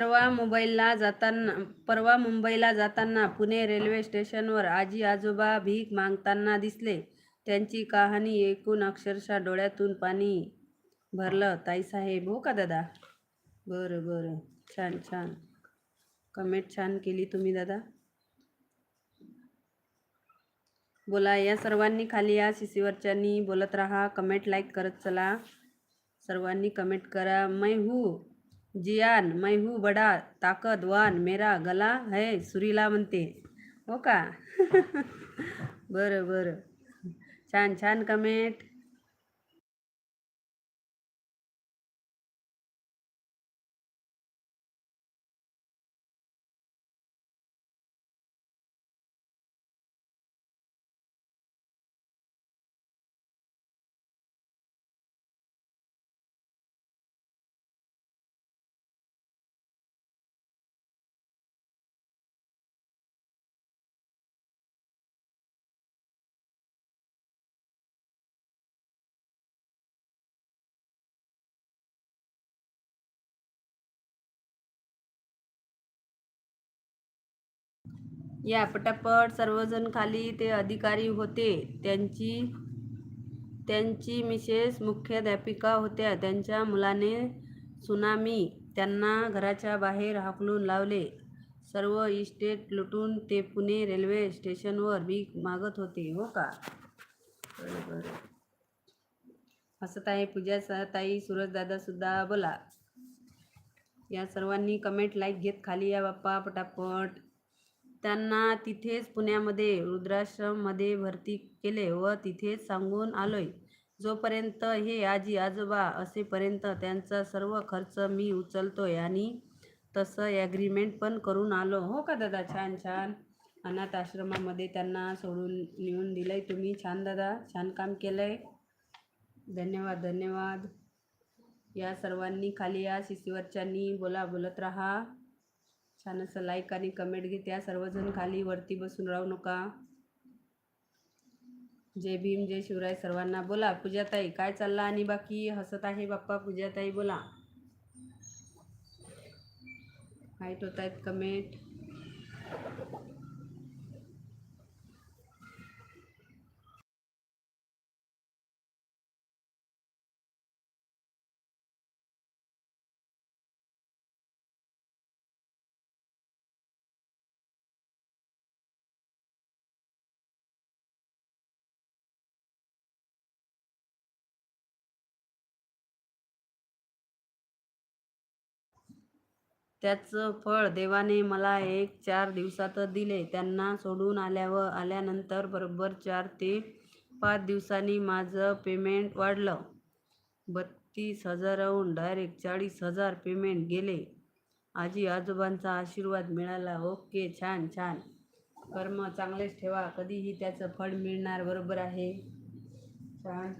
परवा मुंबईला जाताना पुणे रेल्वे स्टेशनवर आजी आजोबा भीक मागताना दिसले. त्यांची कहाणी ऐकून अक्षरशः डोळ्यातून पाणी भरलं. ताईसाहेब हो का दादा? बरं बरं, छान छान, कमेंट छान केली तुम्ही दादा. बोला, या सर्वांनी खाली या शिसीवरच्यांनी बोलत राहा, कमेंट लाईक करत चला. सर्वांनी कमेंट करा. मैं हूँ जियान, मैं हूँ बडा ताकदवान, मेरा गला है सुरीला म्हणते हो का? बरं बरं, छान छान कमेंट. या पटापट सर्वजण खाली. ते अधिकारी होते, त्यांची मिसेस मुख्याध्यापिका होत्या. त्यांच्या मुलाने सुनामी त्यांना घराच्या बाहेर हाकलून लावले. सर्व इस्टेट लुटून ते पुणे रेल्वे स्टेशनवर भीक मागत होते हो का? बरं बरं, हसत आहे पूजा ताई, सूरजदादा सुद्धा. बोला, या सर्वांनी कमेंट लाईक घेत खाली या बाप्पा पटापट. त्यांना तिथेच पुण्यामध्ये वृद्धाश्रममध्ये भरती केले व तिथेच सांगून आलोय, जोपर्यंत हे आजी आजोबा असेपर्यंत त्यांचा सर्व खर्च मी उचलतोय आणि तसं ॲग्रीमेंट पण करून आलो हो का दादा? छान छान. अनाथ आश्रमामध्ये त्यांना सोडून नेऊन दिलंय तुम्ही. छान दादा, छान काम केलंय. धन्यवाद धन्यवाद. या सर्वांनी खाली या शिसीवरच्यांनी बोला, बोलत राहा. छान असं लाईक आणि कमेंट घेत या सर्वजण खाली. वरती बसून राहू नका. जय भीम, जय शिवराय सर्वांना. बोला पूजाताई, काय चाललं आणि बाकी? हसत आहे बाप्पा पूजाताई. बोला, हाईट होत आहेत कमेंट. त्याचं फळ देवाने मला 4 दिवसातच दिले. त्यांना सोडून आल्यानंतर बरोबर 4 ते 5 दिवसांनी माझं पेमेंट वाढलं. 32,000हून डायरेक्ट 40,000 पेमेंट गेले. आजी आजोबांचा आशीर्वाद मिळाला. ओके, छान छान. कर्म चांगलेच ठेवा, कधीही त्याचं फळ मिळणार. बरोबर आहे, छान.